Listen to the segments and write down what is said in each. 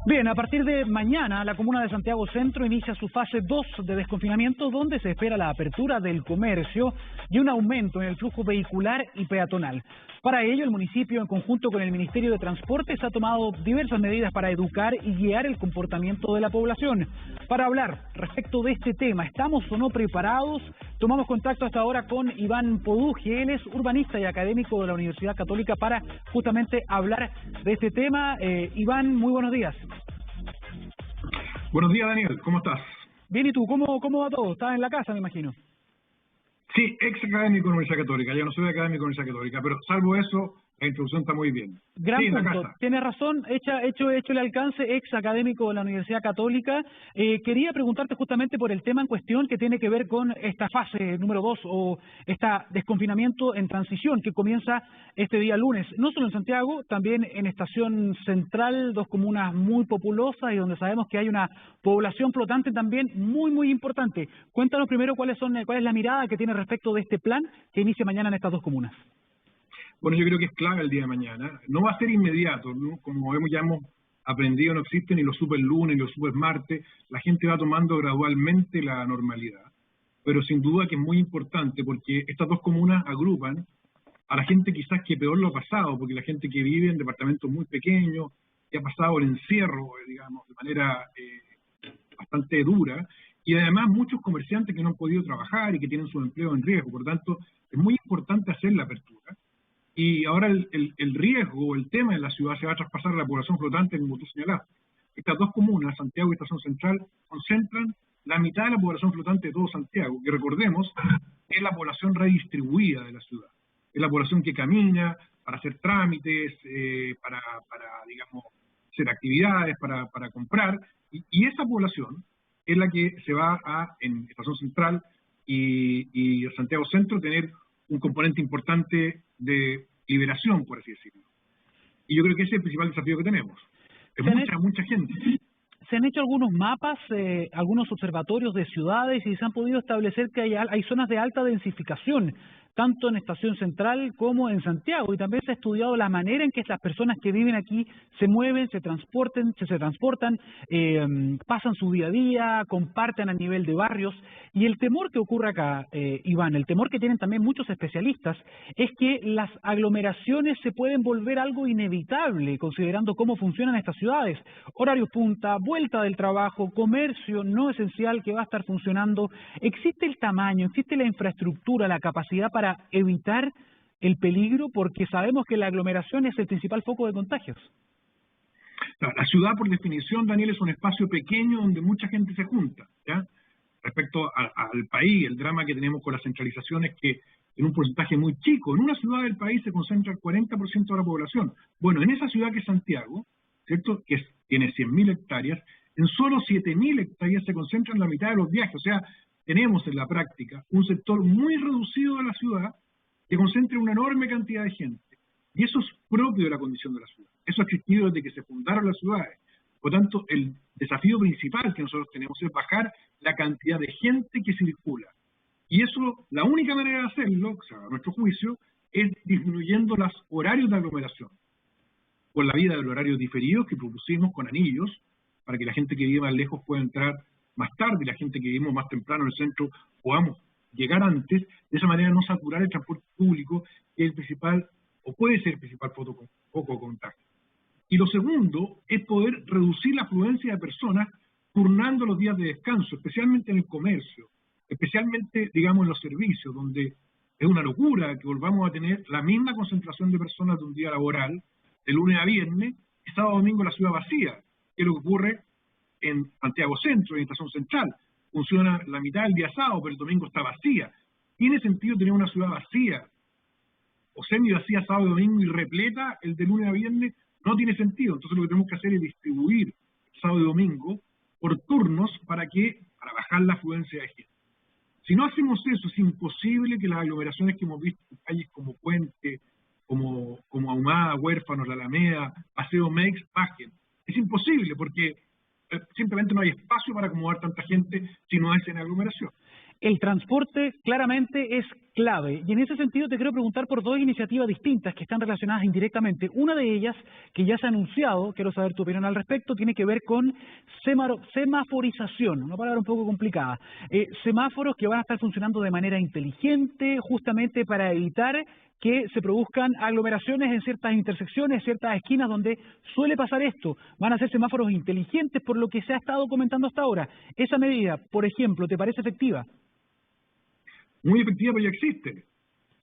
Bien, a partir de mañana la comuna de Santiago Centro inicia su fase 2 de desconfinamiento, donde se espera la apertura del comercio y un aumento en el flujo vehicular y peatonal. Para ello, el municipio, en conjunto con el Ministerio de Transportes, ha tomado diversas medidas para educar y guiar el comportamiento de la población. Para hablar respecto de este tema, ¿estamos o no preparados? Tomamos contacto hasta ahora con Iván Poduge. Él es urbanista y académico de la Universidad Católica para justamente hablar de este tema. Iván, muy buenos días. Buenos días, Daniel, ¿cómo estás? Bien, ¿y tú? ¿Cómo va todo? ¿Estás en la casa, me imagino? Sí, ex académico de la Universidad Católica, ya no soy académico de la Universidad Católica, pero salvo eso, la introducción está muy bien. Gran sí, punto, tienes razón, hecho el alcance, ex académico de la Universidad Católica. Quería preguntarte justamente por el tema en cuestión que tiene que ver con esta fase número 2 o este desconfinamiento en transición que comienza este día lunes, no solo en Santiago, también en Estación Central, dos comunas muy populosas y donde sabemos que hay una población flotante también muy importante. Cuéntanos primero cuál es la mirada que tiene respecto de este plan que inicia mañana en estas dos comunas. Bueno, yo creo que es clave el día de mañana. No va a ser inmediato, ¿no? Como ya hemos aprendido, no existen ni los super lunes ni los super martes. La gente va tomando gradualmente la normalidad. Pero sin duda que es muy importante porque estas dos comunas agrupan a la gente quizás que peor lo ha pasado, porque la gente que vive en departamentos muy pequeños, que ha pasado el encierro, digamos, de manera bastante dura, y además muchos comerciantes que no han podido trabajar y que tienen su empleo en riesgo. Por tanto, es muy importante hacer la apertura. Y ahora el riesgo, el tema de la ciudad se va a traspasar a la población flotante, como tú señalaste. Estas dos comunas, Santiago y Estación Central, concentran la mitad de la población flotante de todo Santiago, que recordemos, es la población redistribuida de la ciudad. Es la población que camina para hacer trámites, para digamos, hacer actividades, para comprar. Y esa población es la que se va en Estación Central y Santiago Centro, tener un componente importante de liberación, por así decirlo. Y yo creo que ese es el principal desafío que tenemos. Es mucha gente. Se han hecho algunos mapas, algunos observatorios de ciudades y se han podido establecer que hay zonas de alta densificación, tanto en Estación Central como en Santiago, y también se ha estudiado la manera en que estas personas que viven aquí se mueven, se transportan, pasan su día a día, comparten a nivel de barrios, y el temor que ocurre acá, Iván, el temor que tienen también muchos especialistas, es que las aglomeraciones se pueden volver algo inevitable, considerando cómo funcionan estas ciudades, horarios punta, vuelta del trabajo, comercio no esencial que va a estar funcionando. ¿Existe el tamaño, existe la infraestructura, la capacidad para evitar el peligro? Porque sabemos que la aglomeración es el principal foco de contagios. La ciudad, por definición, Daniel, es un espacio pequeño donde mucha gente se junta, ¿ya? Respecto al país, el drama que tenemos con la centralización es que en un porcentaje muy chico, en una ciudad del país se concentra el 40% de la población. Bueno, en esa ciudad que es Santiago, ¿cierto?, que tiene 100.000 hectáreas, en solo 7.000 hectáreas se concentran la mitad de los viajes. O sea, tenemos en la práctica un sector muy reducido de la ciudad que concentra una enorme cantidad de gente. Y eso es propio de la condición de la ciudad. Eso ha existido desde que se fundaron las ciudades. Por lo tanto, el desafío principal que nosotros tenemos es bajar la cantidad de gente que circula. Y eso, la única manera de hacerlo, o sea, a nuestro juicio, es disminuyendo los horarios de aglomeración. Por la vía de los horarios diferidos que propusimos con anillos, para que la gente que vive más lejos pueda entrar más tarde y la gente que vivimos más temprano en el centro podamos llegar antes, de esa manera no saturar el transporte público, que es el principal, o puede ser el principal foco de contagio. Y lo segundo es poder reducir la afluencia de personas turnando los días de descanso, especialmente en el comercio, especialmente, digamos, en los servicios, donde es una locura que volvamos a tener la misma concentración de personas de un día laboral, de lunes a viernes, y sábado a domingo la ciudad vacía, que es lo que ocurre en Santiago Centro, en Estación Central. Funciona la mitad del día sábado, pero el domingo está vacía. ¿Tiene sentido tener una ciudad vacía o semi-vacía sábado y domingo y repleta el de lunes a viernes? No tiene sentido. Entonces lo que tenemos que hacer es distribuir sábado y domingo por turnos para bajar la afluencia de gente. Si no hacemos eso, es imposible que las aglomeraciones que hemos visto en calles como Puente, como Ahumada, Huérfanos, La Alameda, Paseo Mex, bajen. Es imposible porque simplemente no hay espacio para acomodar tanta gente si no hacen aglomeración. El transporte claramente es clave. Y en ese sentido te quiero preguntar por dos iniciativas distintas que están relacionadas indirectamente. Una de ellas, que ya se ha anunciado, quiero saber tu opinión al respecto, tiene que ver con semaforización, una palabra un poco complicada. Semáforos que van a estar funcionando de manera inteligente, justamente para evitar que se produzcan aglomeraciones en ciertas intersecciones, ciertas esquinas donde suele pasar esto. Van a ser semáforos inteligentes por lo que se ha estado comentando hasta ahora. Esa medida, por ejemplo, ¿te parece efectiva? Muy efectiva, pero ya existe.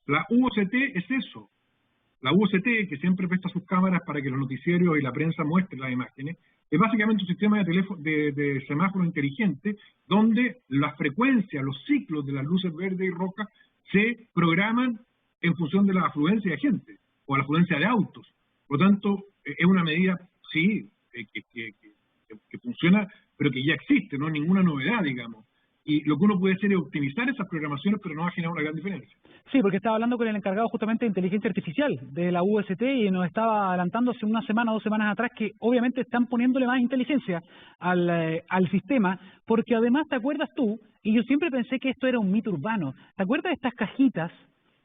La UOCT es eso. La UOCT, que siempre presta sus cámaras para que los noticieros y la prensa muestren las imágenes, es básicamente un sistema de semáforo inteligente donde las frecuencias, los ciclos de las luces verde y roja se programan en función de la afluencia de gente o la afluencia de autos. Por lo tanto, es una medida, sí, que funciona, pero que ya existe, no es ninguna novedad, digamos. Y lo que uno puede hacer es optimizar esas programaciones, pero no va a generar una gran diferencia. Sí, porque estaba hablando con el encargado justamente de inteligencia artificial de la UST y nos estaba adelantando hace una semana o 2 semanas atrás que obviamente están poniéndole más inteligencia al sistema, porque además, ¿te acuerdas tú? Y yo siempre pensé que esto era un mito urbano. ¿Te acuerdas de estas cajitas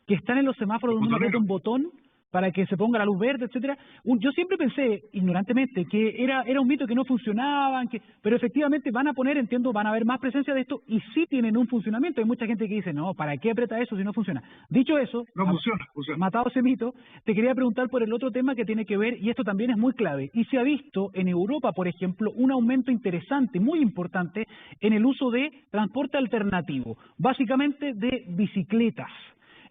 que están en los semáforos donde uno aprieta un botón para que se ponga la luz verde, etcétera? Yo siempre pensé, ignorantemente, que era un mito, que no funcionaban, pero efectivamente van a poner, entiendo, van a haber más presencia de esto y sí tienen un funcionamiento. Hay mucha gente que dice, no, ¿para qué aprieta eso si no funciona? Dicho eso, no funciona. Matado ese mito, te quería preguntar por el otro tema que tiene que ver, y esto también es muy clave, y se ha visto en Europa, por ejemplo, un aumento interesante, muy importante, en el uso de transporte alternativo, básicamente de bicicletas.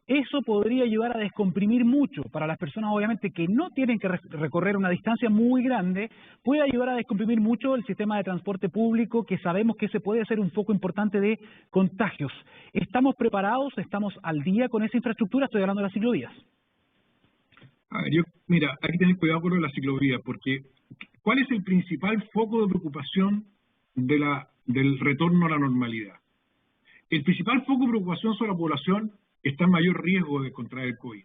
Eso podría ayudar a descomprimir mucho para las personas, obviamente, que no tienen que recorrer una distancia muy grande, puede ayudar a descomprimir mucho el sistema de transporte público, que sabemos que ese puede ser un foco importante de contagios. ¿Estamos preparados? ¿Estamos al día con esa infraestructura? Estoy hablando de las ciclovías. A ver, mira, hay que tener cuidado con la ciclovía, porque ¿cuál es el principal foco de preocupación del retorno a la normalidad? El principal foco de preocupación sobre la población está en mayor riesgo de contraer el COVID.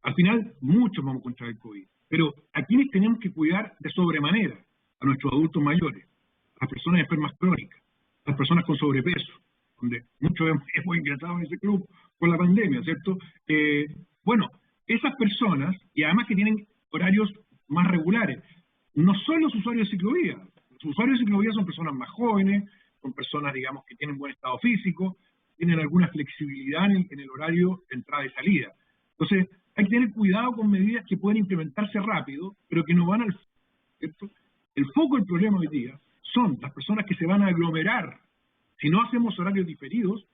Al final, muchos vamos a contraer el COVID. Pero ¿a quiénes tenemos que cuidar de sobremanera? A nuestros adultos mayores, a las personas enfermas crónicas, a las personas con sobrepeso, donde muchos hemos ingresado en ese club con la pandemia, ¿cierto? Bueno, esas personas, y además que tienen horarios más regulares, no son los usuarios de ciclovía. Los usuarios de ciclovía son personas más jóvenes, son personas, digamos, que tienen buen estado físico, tienen alguna flexibilidad en el horario de entrada y salida. Entonces, hay que tener cuidado con medidas que pueden implementarse rápido, pero que no van al... ¿cierto? El foco del problema hoy día son las personas que se van a aglomerar si no hacemos horarios diferidos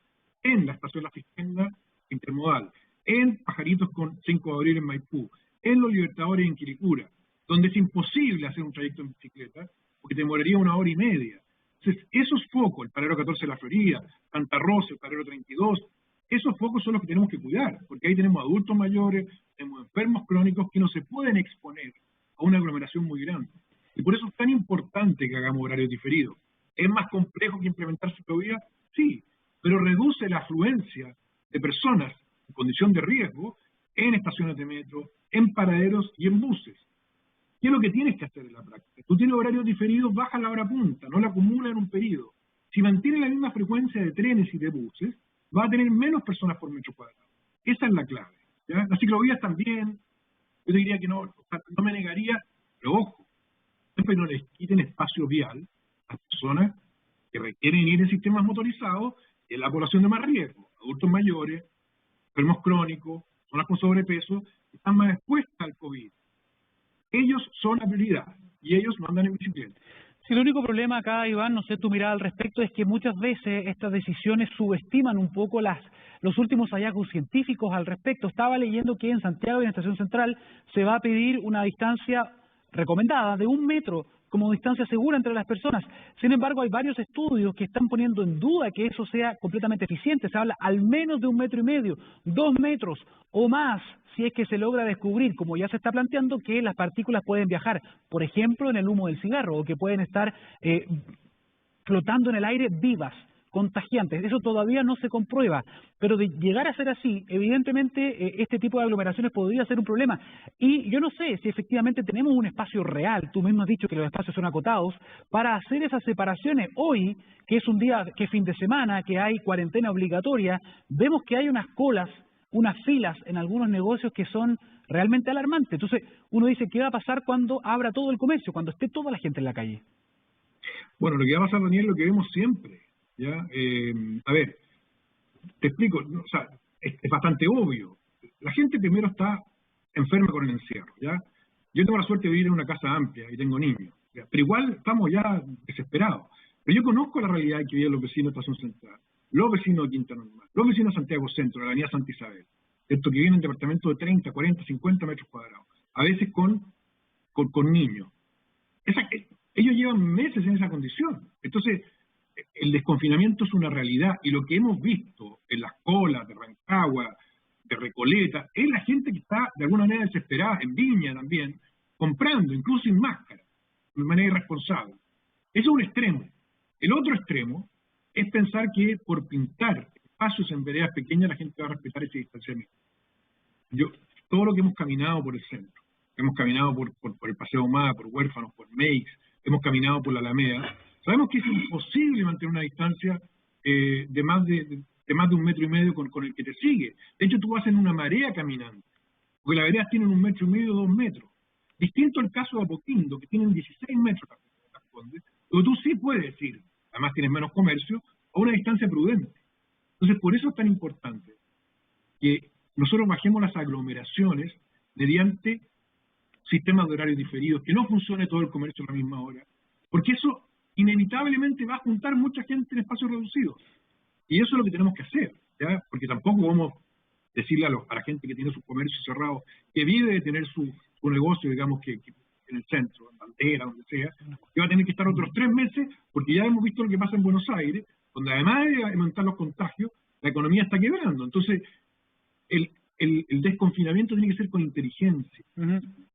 en la estación La Fiscenda intermodal, en Pajaritos con 5 de abril en Maipú, en Los Libertadores en Quilicura, donde es imposible hacer un trayecto en bicicleta porque te demoraría 1 hora y media. Entonces, esos focos, el paradero 14 de la Florida, Santa Rosa, el paradero 32, esos focos son los que tenemos que cuidar, porque ahí tenemos adultos mayores, tenemos enfermos crónicos que no se pueden exponer a una aglomeración muy grande. Y por eso es tan importante que hagamos horarios diferidos. ¿Es más complejo que implementar ciclovías? Sí, pero reduce la afluencia de personas en condición de riesgo en estaciones de metro, en paraderos y en buses. ¿Qué es lo que tienes que hacer en la práctica? Tú tienes horarios diferidos, baja la hora punta, no la acumula en un periodo. Si mantiene la misma frecuencia de trenes y de buses, va a tener menos personas por metro cuadrado. Esa es la clave, ¿ya? Las ciclovías también, yo te diría que no, o sea, no me negaría, pero ojo, siempre no les quiten espacio vial a personas que requieren ir en sistemas motorizados y en la población de más riesgo, adultos mayores, enfermos crónicos, personas con sobrepeso, que están más expuestas al COVID. Ellos son la prioridad y ellos no andan en bicicleta. Sí, el único problema acá, Iván, no sé tu mirada al respecto, es que muchas veces estas decisiones subestiman un poco los últimos hallazgos científicos al respecto. Estaba leyendo que en Santiago, en la Estación Central, se va a pedir una distancia recomendada de 1 metro como distancia segura entre las personas. Sin embargo, hay varios estudios que están poniendo en duda que eso sea completamente eficiente. Se habla al menos de 1,5 metros, 2 metros o más, si es que se logra descubrir, como ya se está planteando, que las partículas pueden viajar, por ejemplo, en el humo del cigarro, o que pueden estar flotando en el aire vivas, contagiantes. Eso todavía no se comprueba, pero de llegar a ser así, evidentemente este tipo de aglomeraciones podría ser un problema. Y yo no sé si efectivamente tenemos un espacio real, tú mismo has dicho que los espacios son acotados, para hacer esas separaciones. Hoy, que es un día, que es fin de semana, que hay cuarentena obligatoria, vemos que hay unas colas, unas filas en algunos negocios que son realmente alarmantes. Entonces, uno dice, ¿qué va a pasar cuando abra todo el comercio, cuando esté toda la gente en la calle? Bueno, lo que va a pasar, Daniel, es lo que vemos siempre, ¿ya? A ver, te explico, o sea, es bastante obvio. La gente primero está enferma con el encierro, ¿ya? Yo tengo la suerte de vivir en una casa amplia y tengo niños, ¿ya? Pero igual estamos ya desesperados. Pero yo conozco la realidad que viven los vecinos de Estación Central, los vecinos de Quinta Normal, los vecinos de Santiago Centro, de la avenida Santa Isabel, ¿cierto? Que viven en departamentos de 30, 40, 50 metros cuadrados, a veces con niños. Ellos llevan meses en esa condición. Entonces, el desconfinamiento es una realidad, y lo que hemos visto en las colas de Rancagua, de Recoleta, es la gente que está de alguna manera desesperada, en Viña también, comprando, incluso sin máscara, de manera irresponsable. Eso es un extremo. El otro extremo es pensar que por pintar espacios en veredas pequeñas la gente va a respetar ese distanciamiento. Todo lo que hemos caminado por el centro, hemos caminado por el Paseo Ahumada, por Huérfanos, por Meix, hemos caminado por la Alameda, sabemos que es imposible mantener una distancia de más de 1,5 metros con el que te sigue. De hecho, tú vas en una marea caminando, porque las veredas tienen 1,5 metros, 2 metros. Distinto al caso de Apoquindo, que tienen 16 metros, donde tú sí puedes ir, además tienes menos comercio, a una distancia prudente. Entonces, por eso es tan importante que nosotros bajemos las aglomeraciones mediante sistemas de horarios diferidos, que no funcione todo el comercio a la misma hora, porque eso inevitablemente va a juntar mucha gente en espacios reducidos. Y eso es lo que tenemos que hacer, ¿ya? Porque tampoco vamos a decirle a la gente que tiene su comercio cerrado, que vive de tener su negocio, digamos, que en el centro, en Bandera, donde sea, que va a tener que estar otros 3 meses, porque ya hemos visto lo que pasa en Buenos Aires, donde además de aumentar los contagios, la economía está quebrando. Entonces, el desconfinamiento tiene que ser con inteligencia.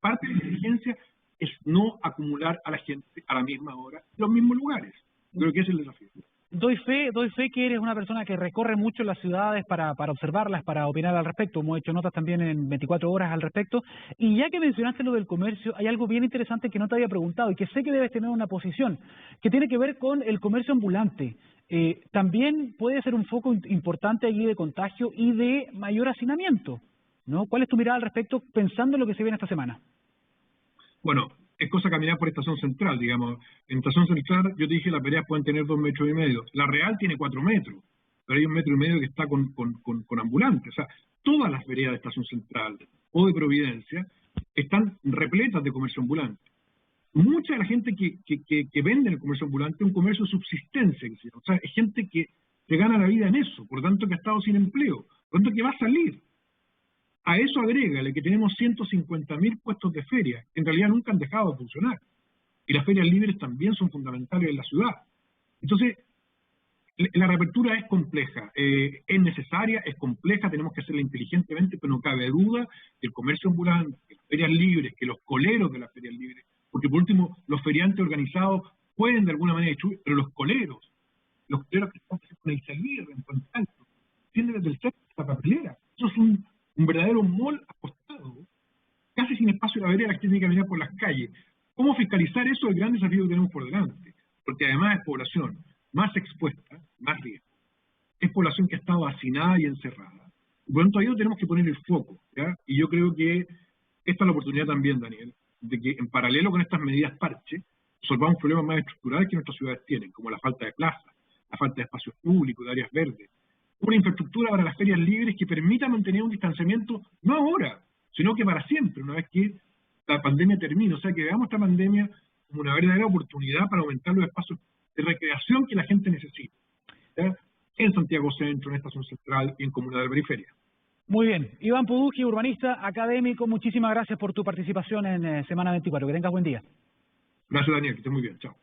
Parte de la inteligencia es no acumular a la gente a la misma hora en los mismos lugares. Creo que ese es el desafío. Doy fe que eres una persona que recorre mucho las ciudades para observarlas, para opinar al respecto. Hemos hecho notas también en 24 horas al respecto. Y ya que mencionaste lo del comercio, hay algo bien interesante que no te había preguntado y que sé que debes tener una posición, que tiene que ver con el comercio ambulante. También puede ser un foco importante allí de contagio y de mayor hacinamiento, ¿no? ¿Cuál es tu mirada al respecto pensando en lo que se viene esta semana? Bueno, es cosa caminar por Estación Central, digamos. En Estación Central, yo te dije, las veredas pueden tener 2,5 metros. La Real tiene 4 metros, pero hay 1,5 metros que está con ambulantes. O sea, todas las veredas de Estación Central o de Providencia están repletas de comercio ambulante. Mucha de la gente que vende en el comercio ambulante es un comercio de subsistencia, que se llama. O sea, es gente que se gana la vida en eso, por tanto que ha estado sin empleo, por tanto que va a salir. A eso agrégale que tenemos 150.000 puestos de feria, que en realidad nunca han dejado de funcionar. Y las ferias libres también son fundamentales en la ciudad. Entonces, la reapertura es compleja, es necesaria, es compleja, tenemos que hacerla inteligentemente, pero no cabe duda que el comercio ambulante, que las ferias libres, que los coleros de las ferias libres, porque por último, los feriantes organizados pueden de alguna manera distribuir, pero los coleros que están con el salir, en Puente Alto, tienen desde el centro hasta la papelera. Eso es un verdadero mall acostado, casi sin espacio de la vereda, que tiene que caminar por las calles. ¿Cómo fiscalizar eso? Es el gran desafío que tenemos por delante, porque además es población más expuesta, más riesgo. Es población que ha estado hacinada y encerrada. Por lo tanto, ahí tenemos que poner el foco, ¿ya? Y yo creo que esta es la oportunidad también, Daniel, de que en paralelo con estas medidas parche, resolvamos problemas más estructurales que nuestras ciudades tienen, como la falta de plazas, la falta de espacios públicos, de áreas verdes, una infraestructura para las ferias libres que permita mantener un distanciamiento, no ahora, sino que para siempre, una vez que la pandemia termine. O sea, que veamos esta pandemia como una verdadera oportunidad para aumentar los espacios de recreación que la gente necesita, ¿ya? En Santiago Centro, en Estación Central y en comunidades de periferia. Muy bien. Iván Pudugi, urbanista, académico, muchísimas gracias por tu participación en Semana 24. Que tengas buen día. Gracias, Daniel, que estés muy bien. Chao.